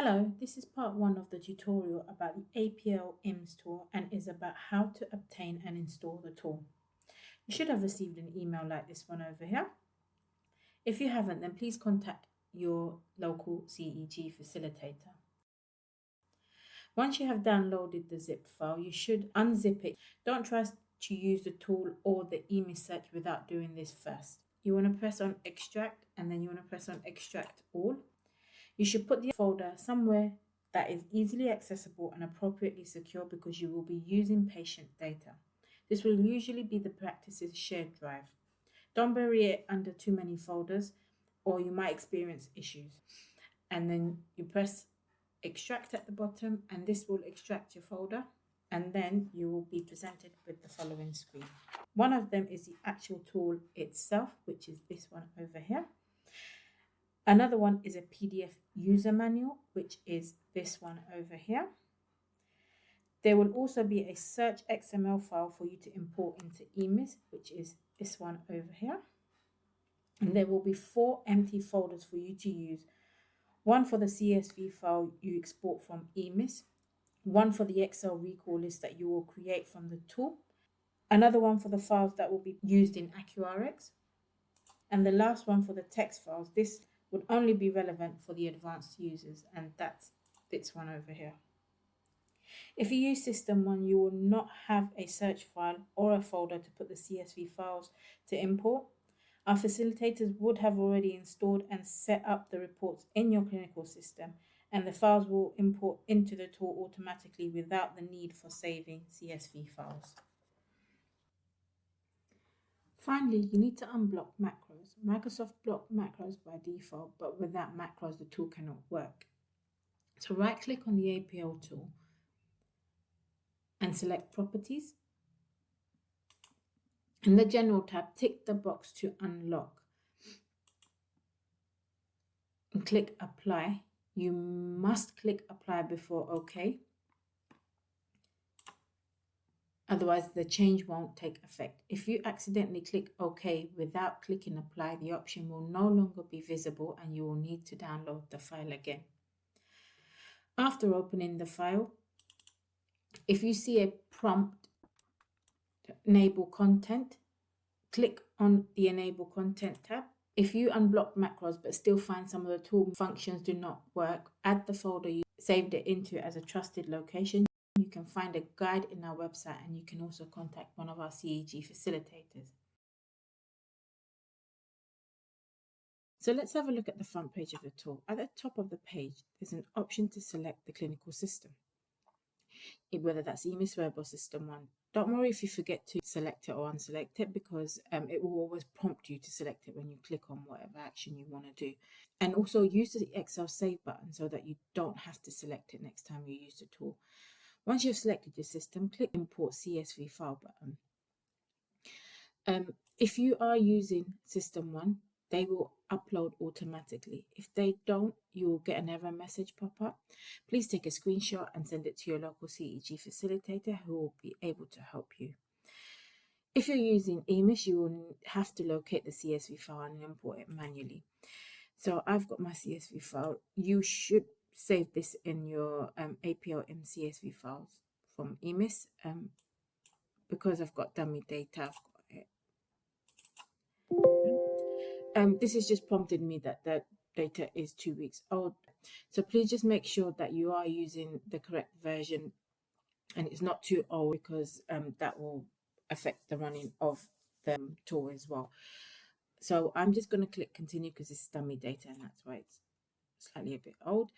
Hello, this is part one of the tutorial about the APL-Imms tool and is about how to obtain and install the tool. You should have received an email like this one over here. If you haven't, then please contact your local CEG facilitator. Once you have downloaded the zip file, you should unzip it. Don't try to use the tool or the Imms search without doing this first. You want to press on extract and then you want to press on extract all. You should put the folder somewhere that is easily accessible and appropriately secure because you will be using patient data. This will usually be the practice's shared drive. Don't bury it under too many folders or you might experience issues. And then you press extract at the bottom and this will extract your folder and then you will be presented with the following screen. One of them is the actual tool itself, which is this one over here. Another one is a PDF user manual, which is this one over here. There will also be a search XML file for you to import into Imms, which is this one over here. And there will be 4 empty folders for you to use. One for the CSV file you export from Imms, one for the Excel recall list that you will create from the tool, another one for the files that will be used in AccuRx, and the last one for the text files. This would only be relevant for the advanced users, and that's this one over here. If you use System 1, you will not have a search file or a folder to put the CSV files to import. Our facilitators would have already installed and set up the reports in your clinical system, and the files will import into the tool automatically without the need for saving CSV files. Finally, you need to unblock macros. Microsoft blocked macros by default, but without macros, the tool cannot work. So right-click on the APL tool and select Properties. In the General tab, tick the box to unlock and click Apply. You must click Apply before OK. Otherwise, the change won't take effect. If you accidentally click OK without clicking Apply, the option will no longer be visible and you will need to download the file again. After opening the file, if you see a prompt to enable content, click on the Enable Content tab. If you unblock macros but still find some of the tool functions do not work, add the folder you saved it into as a trusted location. You can find a guide in our website and you can also contact one of our CEG facilitators. So let's have a look at the front page of the tool. At the top of the page, there's an option to select the clinical system, whether that's Imms Web or System 1. Don't worry if you forget to select it or unselect it because it will always prompt you to select it when you click on whatever action you want to do. And also use the Excel Save button so that you don't have to select it next time you use the tool. Once you've selected your system, click Import CSV File button. If you are using System 1, they will upload automatically. If they don't, you will get an error message pop up. Please take a screenshot and send it to your local CEG facilitator who will be able to help you. If you're using Imms, you will have to locate the CSV file and import it manually. So I've got my CSV file. You should save this in your APL-Imms CSV files from Imms. Because I've got dummy data, I've got it. This has just prompted me that the data is 2 weeks old. So please just make sure that you are using the correct version and it's not too old because that will affect the running of the tool as well. So I'm just going to click continue because it's dummy data and that's why it's slightly a bit old.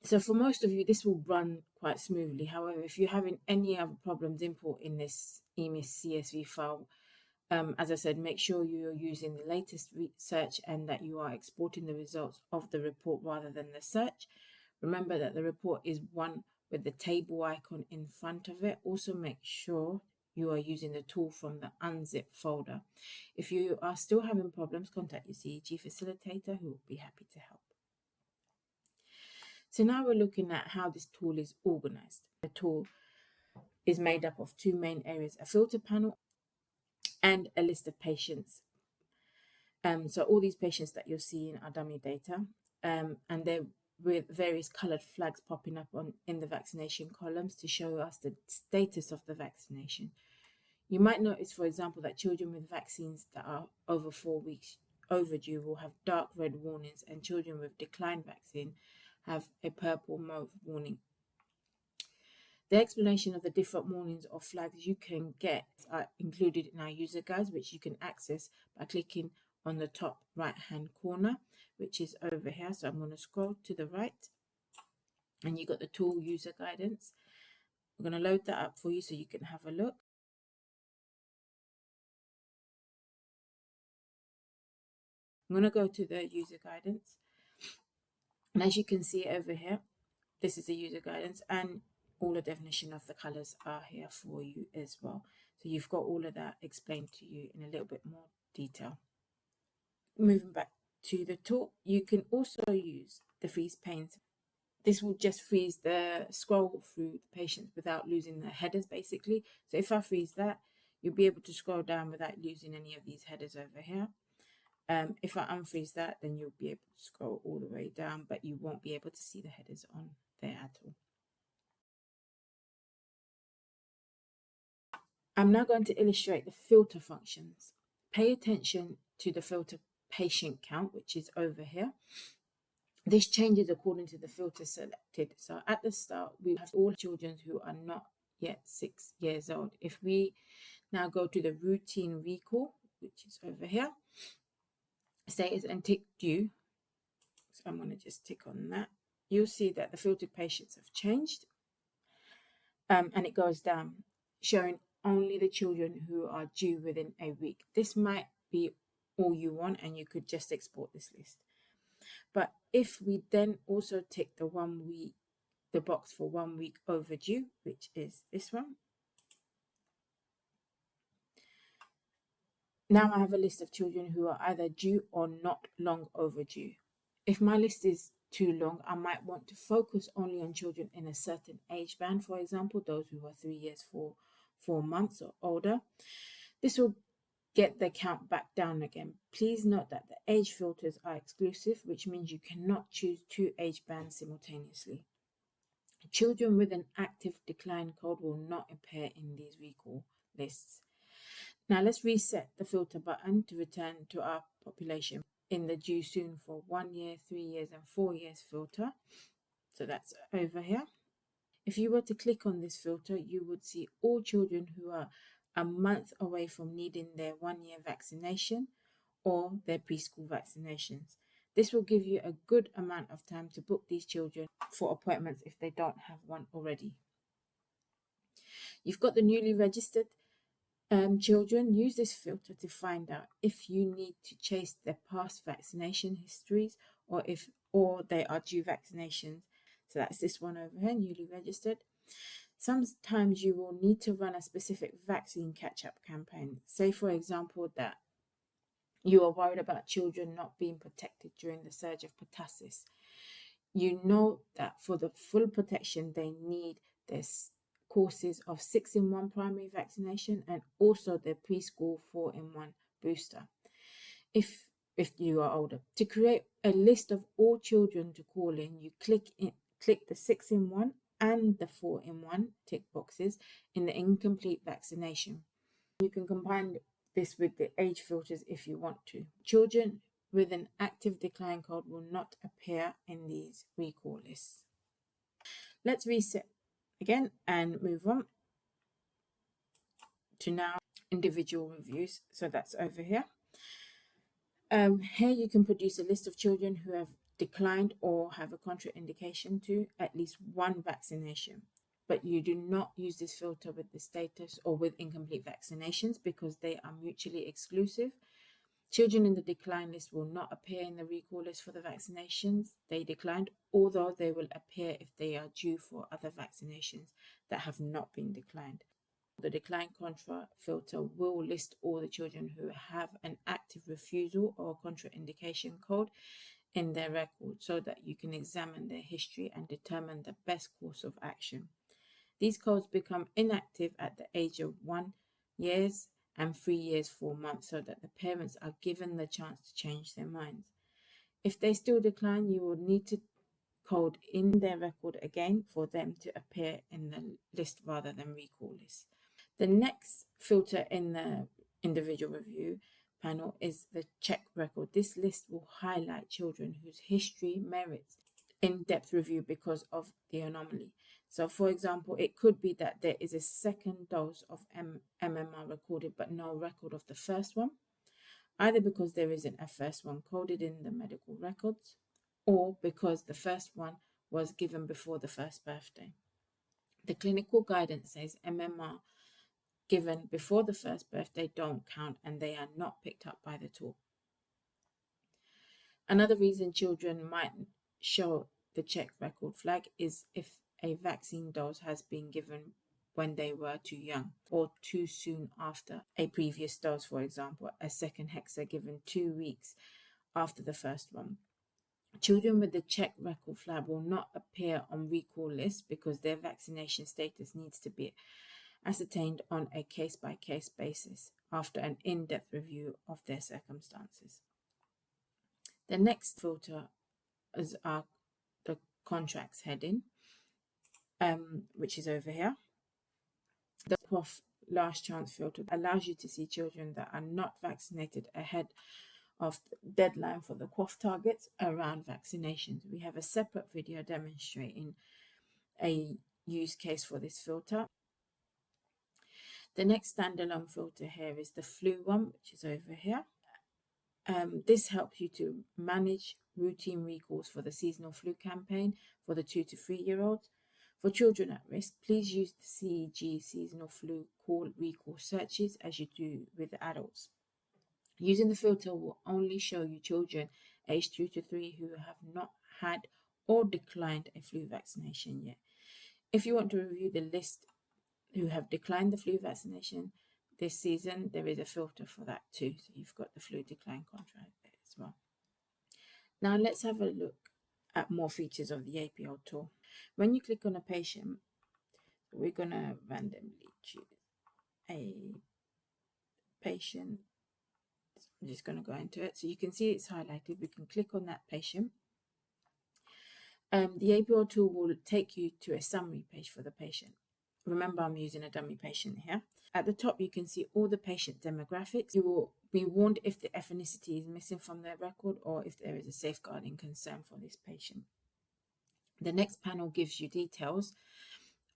So for most of you, this will run quite smoothly. However, if you're having any other problems importing this Imms CSV file, as I said, make sure you're using the latest research and that you are exporting the results of the report rather than the search. Remember that the report is one with the table icon in front of it. Also make sure you are using the tool from the unzip folder. If you are still having problems, contact your CEG facilitator who will be happy to help. So now we're looking at how this tool is organized. The tool is made up of 2 main areas, a filter panel and a list of patients. So all these patients that you're seeing are dummy data. and they're with various coloured flags popping up on in the vaccination columns to show us the status of the vaccination. You might notice, for example, that children with vaccines that are over 4 weeks overdue will have dark red warnings, and children with declined vaccine have a purple mauve warning. The explanation of the different warnings or flags you can get are included in our user guides, which you can access by clicking on the top right hand corner, which is over here. So I'm going to scroll to the right, and you got the tool user guidance. I'm going to load that up for you so you can have a look. I'm going to go to the user guidance, and as you can see over here, this is the user guidance, and all the definition of the colors are here for you as well. So you've got all of that explained to you in a little bit more detail. Moving back to the tool, you can also use the freeze panes. This will just freeze the scroll through the patients without losing the headers, basically. So if I freeze that, you'll be able to scroll down without losing any of these headers over here. If I unfreeze that, then you'll be able to scroll all the way down, but you won't be able to see the headers on there at all. I'm now going to illustrate the filter functions. Pay attention to the filter patient count, which is over here. This changes according to the filter selected. So at the start, we have all children who are not yet 6 years old. If we now go to the routine recall, which is over here, status and tick due. So I'm going to just tick on that. You'll see that the filtered patients have changed, and it goes down, showing only the children who are due within a week. This might be all you want, and you could just export this list. But if we then also tick the box for 1 week overdue, which is this one. Now I have a list of children who are either due or not long overdue. If my list is too long, I might want to focus only on children in a certain age band, for example, those who are 3 years, 4 months or older. This will get the count back down again. Please note that the age filters are exclusive, which means you cannot choose 2 age bands simultaneously. Children with an active decline code will not appear in these recall lists. Now let's reset the filter button to return to our population in the due soon for 1 year, 3 years and 4 years filter. So that's over here. If you were to click on this filter, you would see all children who are a month away from needing their 1 year vaccination or their preschool vaccinations. This will give you a good amount of time to book these children for appointments if they don't have one already. You've got the newly registered children. Use this filter to find out if you need to chase their past vaccination histories or they are due vaccinations. So that's this one over here, newly registered. Sometimes you will need to run a specific vaccine catch-up campaign. Say, for example, that you are worried about children not being protected during the surge of pertussis. You know that for the full protection, they need this courses of 6-in-1 primary vaccination and also their preschool 4-in-1 booster. If you are older, to create a list of all children to call in, you click the 6-in-1 and the 4-in-1 tick boxes in the incomplete vaccination. You can combine this with the age filters if you want to. Children with an active decline code will not appear in these recall lists. Let's reset again and move on to now individual reviews. So that's over here. Here you can produce a list of children who have declined or have a contraindication to at least one vaccination. But you do not use this filter with the status or with incomplete vaccinations because they are mutually exclusive. Children in the decline list will not appear in the recall list for the vaccinations they declined, although they will appear if they are due for other vaccinations that have not been declined. The decline contra filter will list all the children who have an active refusal or contraindication code in their record so that you can examine their history and determine the best course of action. These codes become inactive at the age of 1 year and 3 years, 4 months so that the parents are given the chance to change their minds. If they still decline, you will need to code in their record again for them to appear in the list rather than recall list. The next filter in the individual review panel is the check record. This list will highlight children whose history merits in-depth review because of the anomaly. So, for example, it could be that there is a second dose of MMR recorded but no record of the first one, either because there isn't a first one coded in the medical records or because the first one was given before the first birthday. The clinical guidance says MMR given before the first birthday don't count and they are not picked up by the tool. Another reason children might show the check record flag is if a vaccine dose has been given when they were too young or too soon after a previous dose, for example, a second hexa given 2 weeks after the first one. Children with the check record flag will not appear on recall lists because their vaccination status needs to be ascertained on a case-by-case basis after an in-depth review of their circumstances. The next filter is the contracts heading, which is over here. The QOF last chance filter allows you to see children that are not vaccinated ahead of the deadline for the QOF targets around vaccinations. We have a separate video demonstrating a use case for this filter. The next standalone filter here is the flu one, which is over here. This helps you to manage routine recalls for the seasonal flu campaign for the 2 to 3 year olds. For children at risk, please use the CEG seasonal flu call recall searches as you do with adults. Using the filter will only show you children aged 2 to 3 who have not had or declined a flu vaccination yet. If you want to review the list who have declined the flu vaccination this season, there is a filter for that too. So you've got the flu decline contract there as well. Now let's have a look at more features of the APL tool. When you click on a patient, we're going to randomly choose a patient. I'm just going to go into it. So you can see it's highlighted. We can click on that patient. The APL tool will take you to a summary page for the patient. Remember, I'm using a dummy patient here. At the top, you can see all the patient demographics. You will be warned if the ethnicity is missing from their record or if there is a safeguarding concern for this patient. The next panel gives you details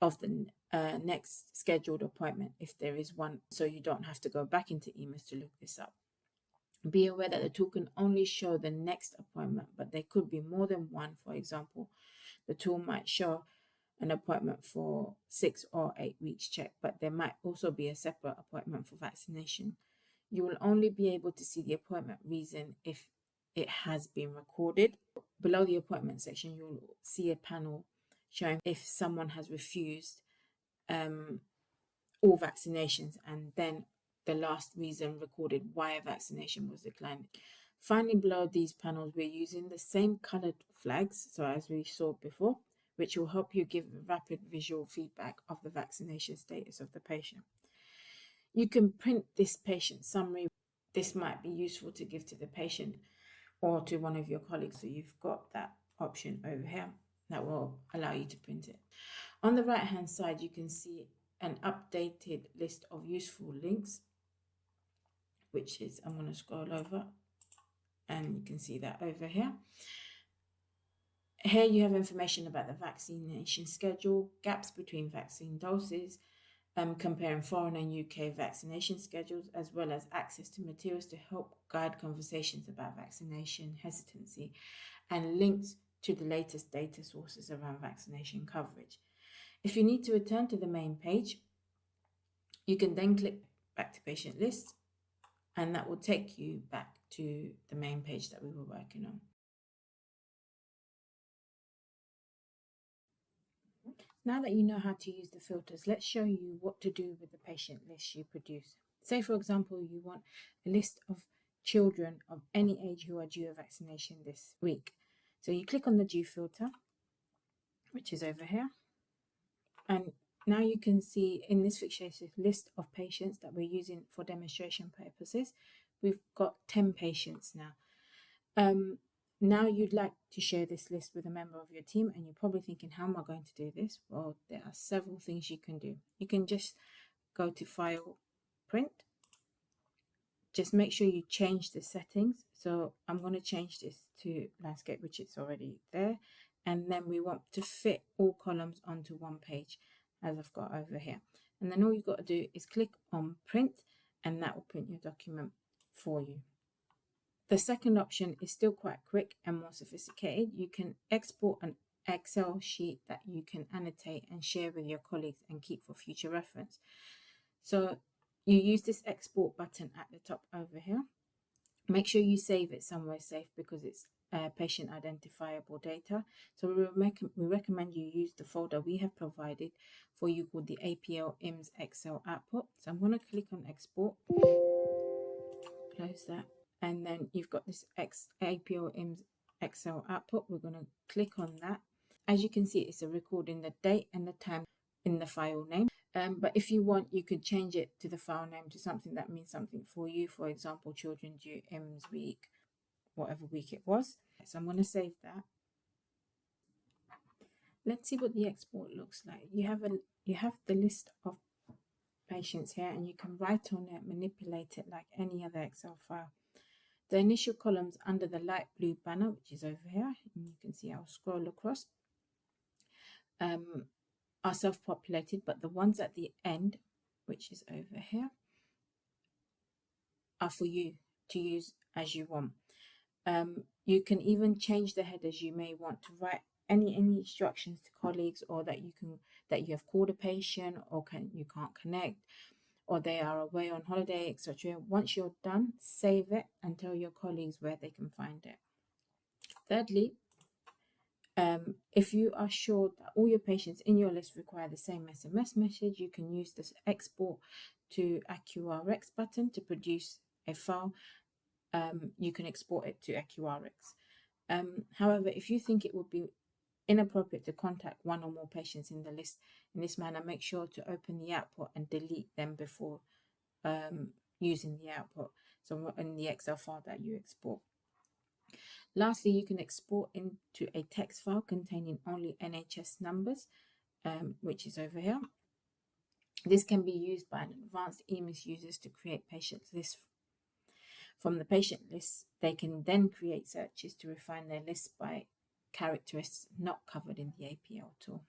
of the next scheduled appointment, if there is one, so you don't have to go back into Imms to look this up. Be aware that the tool can only show the next appointment, but there could be more than one. For example, the tool might show an appointment for 6 or 8 weeks check, but there might also be a separate appointment for vaccination. You will only be able to see the appointment reason if it has been recorded. Below the appointment section, you'll see a panel showing if someone has refused all vaccinations and then the last reason recorded why a vaccination was declined. Finally, below these panels, we're using the same colored flags, so as we saw before, which will help you give rapid visual feedback of the vaccination status of the patient. You can print this patient summary. This might be useful to give to the patient or to one of your colleagues, so you've got that option over here that will allow you to print it. On the right hand side, you can see an updated list of useful links, which is, I'm going to scroll over and you can see that over here. Here you have information about the vaccination schedule, gaps between vaccine doses, comparing foreign and UK vaccination schedules, as well as access to materials to help guide conversations about vaccination hesitancy, and links to the latest data sources around vaccination coverage. If you need to return to the main page, you can then click back to patient list, and that will take you back to the main page that we were working on. Now that you know how to use the filters, let's show you what to do with the patient list you produce. Say, for example, you want a list of children of any age who are due a vaccination this week. So you click on the due filter, which is over here. And now you can see in this fictitious list of patients that we're using for demonstration purposes, we've got 10 patients now. Now you'd like to share this list with a member of your team, and you're probably thinking, how am I going to do this? Well, there are several things you can do. You can just go to File, Print. Just make sure you change the settings. So I'm going to change this to landscape, which it's already there. And then we want to fit all columns onto one page, as I've got over here. And then all you've got to do is click on print, and that will print your document for you. The second option is still quite quick and more sophisticated. You can export an Excel sheet that you can annotate and share with your colleagues and keep for future reference. So you use this export button at the top over here. Make sure you save it somewhere safe because it's patient identifiable data. So we recommend you use the folder we have provided for you called the APL-Imms Excel output. So I'm going to click on export, close that, and then you've got this APL-Imms Excel output. We're going to click on that. As you can see, it's a recording the date and the time in the file name. But if you want, you could change it to the file name to something that means something for you. For example, Children Due IMS week, whatever week it was. So I'm going to save that. Let's see what the export looks like. You have the list of patients here, and you can write on it, manipulate it like any other Excel file. The initial columns under the light blue banner, which is over here, and you can see I'll scroll across, are self-populated, but the ones at the end, which is over here, are for you to use as you want. You can even change the headers. You may want to write any instructions to colleagues, or that you have called a patient, or you can't connect, or they are away on holiday, etc. Once you're done, save it and tell your colleagues where they can find it. Thirdly, if you are sure that all your patients in your list require the same SMS message, you can use this export to AQRX button to produce a file. You can export it to AQRX. However, if you think it would be inappropriate to contact one or more patients in the list in this manner, make sure to open the output and delete them before using the output, so in the Excel file that you export. Lastly, you can export into a text file containing only NHS numbers, which is over here. This can be used by advanced EMIS users to create patient lists. From the patient list, they can then create searches to refine their list by characteristics not covered in the APL tool.